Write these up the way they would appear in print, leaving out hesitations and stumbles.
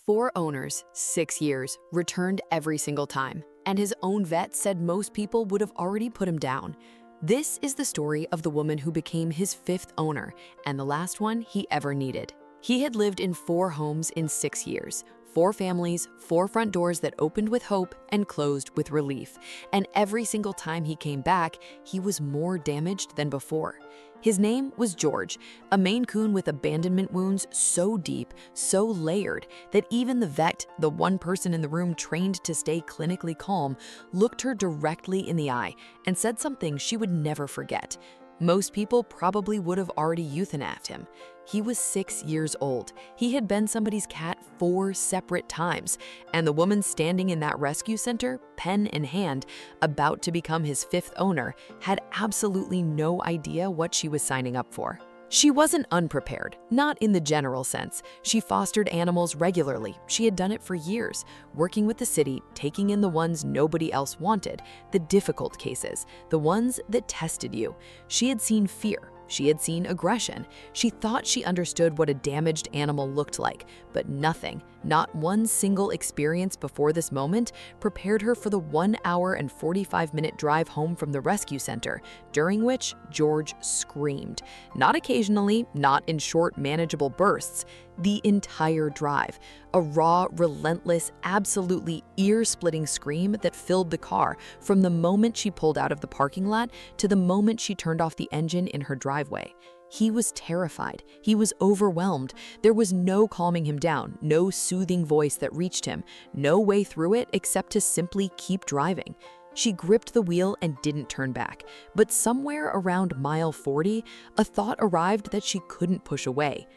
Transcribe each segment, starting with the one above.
4 owners, 6 years, returned every single time, and his own vet said most people would have already put him down. This is the story of the woman who became his 5th owner and the last one he ever needed. He had lived in 4 homes in 6 years, 4 families, 4 front doors that opened with hope and closed with relief. And every single time he came back, he was more damaged than before. His name was George, a Maine Coon with abandonment wounds so deep, so layered, that even the vet, the one person in the room trained to stay clinically calm, looked her directly in the eye and said something she would never forget. Most people probably would have already euthanized him. He was 6 years old. He had been somebody's cat 4 separate times, and the woman standing in that rescue center, pen in hand, about to become his 5th owner, had absolutely no idea what she was signing up for. She wasn't unprepared, not in the general sense. She fostered animals regularly. She had done it for years, working with the city, taking in the ones nobody else wanted, the difficult cases, the ones that tested you. She had seen fear. She had seen aggression. She thought she understood what a damaged animal looked like, but nothing, not one single experience before this moment, prepared her for the 1 hour and 45-minute drive home from the rescue center, during which George screamed. Not occasionally, not in short, manageable bursts. The entire drive, a raw, relentless, absolutely ear-splitting scream that filled the car from the moment she pulled out of the parking lot to the moment she turned off the engine in her driveway. He was terrified. He was overwhelmed. There was no calming him down, no soothing voice that reached him, no way through it except to simply keep driving. She gripped the wheel and didn't turn back, but somewhere around mile 40, a thought arrived that she couldn't push away.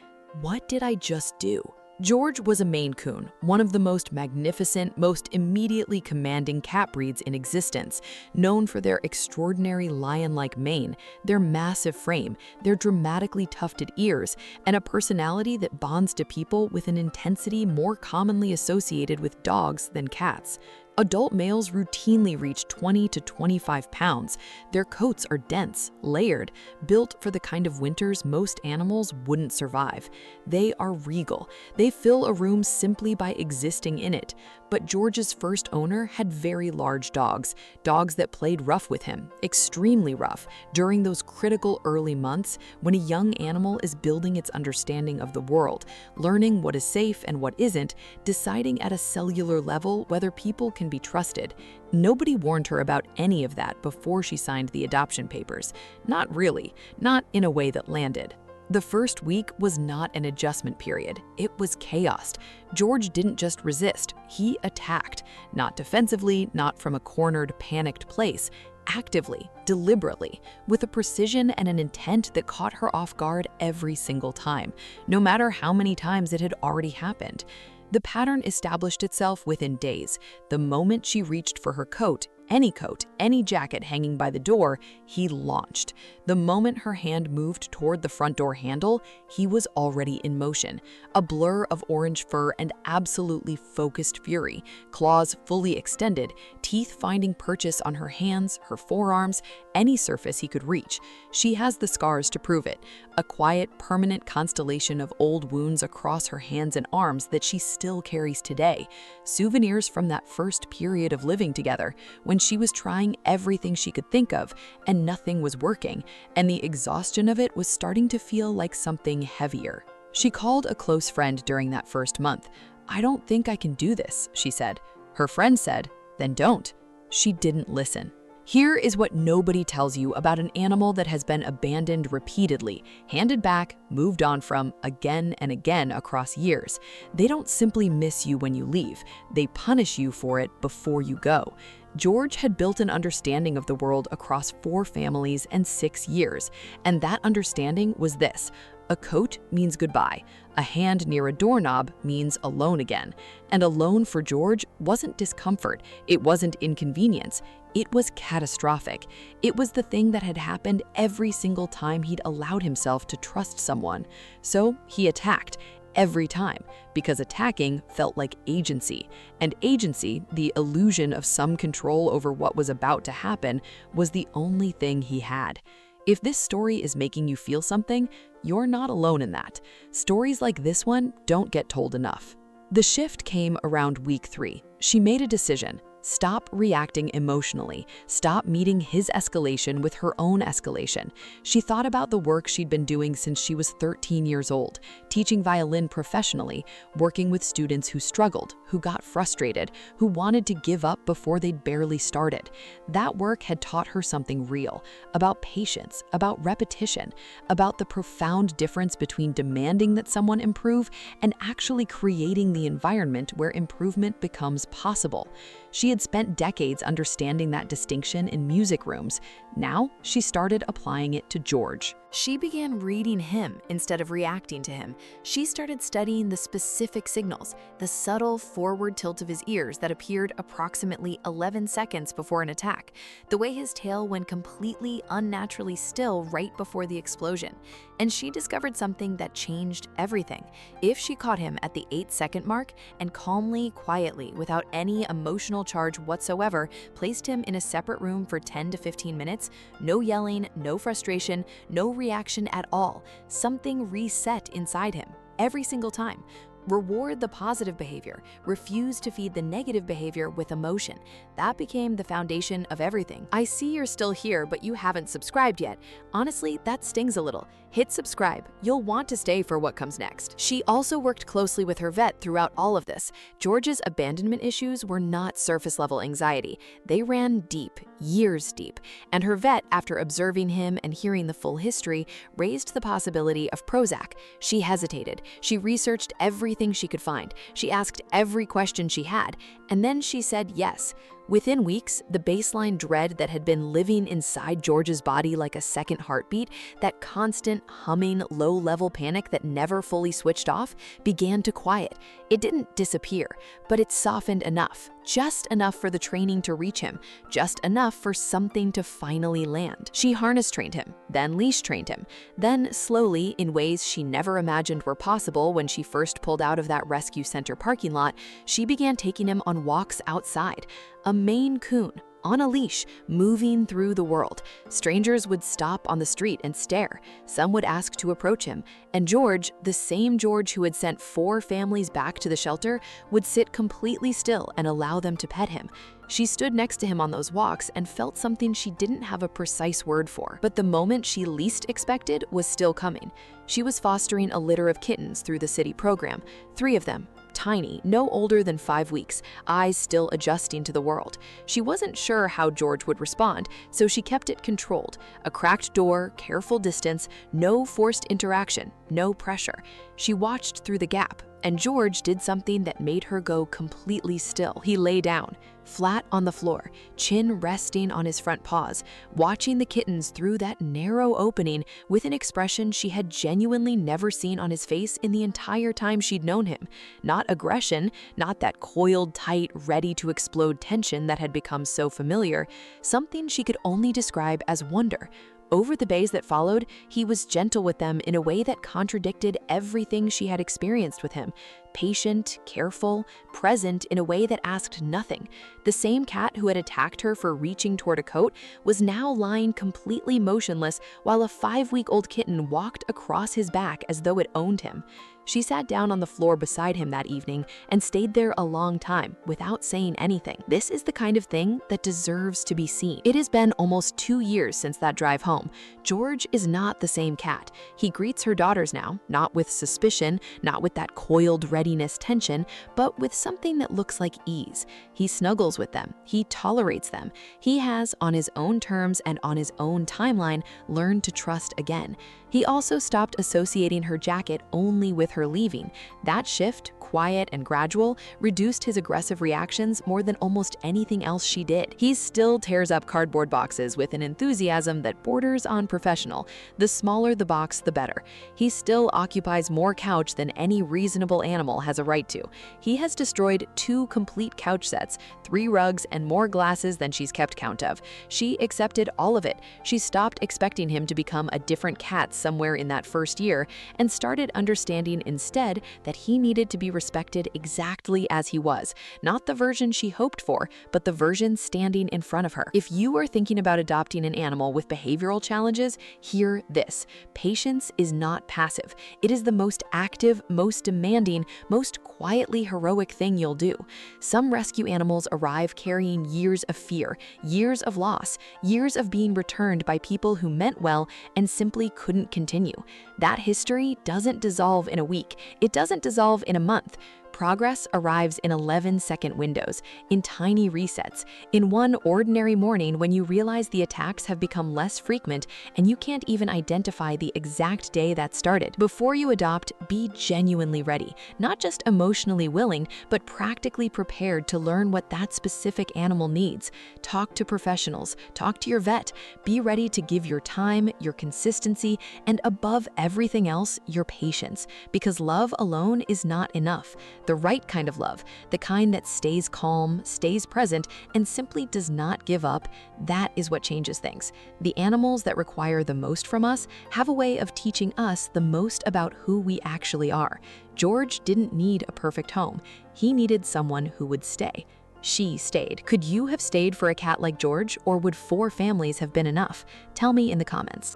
What did I just do? George was a Maine Coon, one of the most magnificent, most immediately commanding cat breeds in existence, known for their extraordinary lion-like mane, their massive frame, their dramatically tufted ears, and a personality that bonds to people with an intensity more commonly associated with dogs than cats. Adult males routinely reach 20 to 25 pounds. Their coats are dense, layered, built for the kind of winters most animals wouldn't survive. They are regal. They fill a room simply by existing in it. But George's first owner had very large dogs, dogs that played rough with him, extremely rough, during those critical early months when a young animal is building its understanding of the world, learning what is safe and what isn't, deciding at a cellular level whether people can be trusted. Nobody warned her about any of that before she signed the adoption papers. Not really, not in a way that landed. The first week was not an adjustment period. It was chaos. George didn't just resist, he attacked. Not defensively, not from a cornered, panicked place. Actively, deliberately, with a precision and an intent that caught her off guard every single time, no matter how many times it had already happened. The pattern established itself within days. The moment she reached for her coat, any jacket hanging by the door, he launched. The moment her hand moved toward the front door handle, he was already in motion. A blur of orange fur and absolutely focused fury, claws fully extended, teeth finding purchase on her hands, her forearms, any surface he could reach. She has the scars to prove it, a quiet, permanent constellation of old wounds across her hands and arms that she still carries today. Souvenirs from that first period of living together, when she was trying everything she could think of and nothing was working, and the exhaustion of it was starting to feel like something heavier. She called a close friend during that first month. "I don't think I can do this," she said. Her friend said, "Then don't." She didn't listen. Here is what nobody tells you about an animal that has been abandoned repeatedly, handed back, moved on from, again and again across years. They don't simply miss you when you leave. They punish you for it before you go. George had built an understanding of the world across 4 families and 6 years, and that understanding was this: a coat means goodbye. A hand near a doorknob means alone again. And alone for George wasn't discomfort. It wasn't inconvenience. It was catastrophic. It was the thing that had happened every single time he'd allowed himself to trust someone. So he attacked. Every time, because attacking felt like agency. And agency, the illusion of some control over what was about to happen, was the only thing he had. If this story is making you feel something, you're not alone in that. Stories like this one don't get told enough. The shift came around week 3. She made a decision. Stop reacting emotionally. Stop meeting his escalation with her own escalation. She thought about the work she'd been doing since she was 13 years old, teaching violin professionally, working with students who struggled, who got frustrated, who wanted to give up before they'd barely started. That work had taught her something real, about patience, about repetition, about the profound difference between demanding that someone improve and actually creating the environment where improvement becomes possible. She had spent decades understanding that distinction in music rooms. Now, she started applying it to George. She began reading him instead of reacting to him. She started studying the specific signals, the subtle forward tilt of his ears that appeared approximately 11 seconds before an attack, the way his tail went completely unnaturally still right before the explosion. And she discovered something that changed everything. If she caught him at the 8-second mark and calmly, quietly, without any emotional charge whatsoever, placed him in a separate room for 10 to 15 minutes, no yelling, no frustration, no reaction at all, something reset inside him every single time. Reward the positive behavior, refuse to feed the negative behavior with emotion. That became the foundation of everything. I see you're still here, but you haven't subscribed yet. Honestly, that stings a little. Hit subscribe. You'll want to stay for what comes next. She also worked closely with her vet throughout all of this. George's abandonment issues were not surface-level anxiety. They ran deep, years deep. And her vet, after observing him and hearing the full history, raised the possibility of Prozac. She hesitated. She researched everything she could find. She asked every question she had, and then she said yes. Within weeks, the baseline dread that had been living inside George's body like a second heartbeat, that constant humming, low-level panic that never fully switched off, began to quiet. It didn't disappear, but it softened enough, just enough for the training to reach him, just enough for something to finally land. She harness trained him, then leash trained him, then slowly, in ways she never imagined were possible when she first pulled out of that rescue center parking lot, she began taking him on walks outside. A Maine Coon, on a leash, moving through the world. Strangers would stop on the street and stare. Some would ask to approach him. And George, the same George who had sent 4 families back to the shelter, would sit completely still and allow them to pet him. She stood next to him on those walks and felt something she didn't have a precise word for. But the moment she least expected was still coming. She was fostering a litter of kittens through the city program, 3 of them. Tiny, no older than 5 weeks, eyes still adjusting to the world. She wasn't sure how George would respond, so she kept it controlled. A cracked door, careful distance, no forced interaction, no pressure. She watched through the gap, and George did something that made her go completely still. He lay down, flat on the floor, chin resting on his front paws, watching the kittens through that narrow opening with an expression she had genuinely never seen on his face in the entire time she'd known him. Not aggression, not that coiled, tight, ready-to-explode tension that had become so familiar, something she could only describe as wonder. Over the days that followed, he was gentle with them in a way that contradicted everything she had experienced with him. Patient, careful, present in a way that asked nothing. The same cat who had attacked her for reaching toward a coat was now lying completely motionless while a 5-week-old kitten walked across his back as though it owned him. She sat down on the floor beside him that evening and stayed there a long time without saying anything. This is the kind of thing that deserves to be seen. It has been almost 2 years since that drive home. George is not the same cat. He greets her daughters now, not with suspicion, not with that coiled readiness tension, but with something that looks like ease. He snuggles with them. He tolerates them. He has, on his own terms and on his own timeline, learned to trust again. He also stopped associating her jacket only with her leaving. That shift, quiet and gradual, reduced his aggressive reactions more than almost anything else she did. He still tears up cardboard boxes with an enthusiasm that borders on professional. The smaller the box, the better. He still occupies more couch than any reasonable animal has a right to. He has destroyed 2 complete couch sets, 3 rugs, and more glasses than she's kept count of. She accepted all of it. She stopped expecting him to become a different cat somewhere in that first year and started understanding instead that he needed to be respected exactly as he was, not the version she hoped for, but the version standing in front of her. If you are thinking about adopting an animal with behavioral challenges, hear this. Patience is not passive. It is the most active, most demanding, most quietly heroic thing you'll do. Some rescue animals arrive carrying years of fear, years of loss, years of being returned by people who meant well and simply couldn't continue. That history doesn't dissolve in a week. It doesn't dissolve in a month. Progress arrives in 11-second windows, in tiny resets, in one ordinary morning when you realize the attacks have become less frequent and you can't even identify the exact day that started. Before you adopt, be genuinely ready, not just emotionally willing, but practically prepared to learn what that specific animal needs. Talk to professionals, talk to your vet, be ready to give your time, your consistency, and above everything else, your patience, because love alone is not enough. The right kind of love, the kind that stays calm, stays present, and simply does not give up, that is what changes things. The animals that require the most from us have a way of teaching us the most about who we actually are. George didn't need a perfect home. He needed someone who would stay. She stayed. Could you have stayed for a cat like George, or would 4 families have been enough? Tell me in the comments.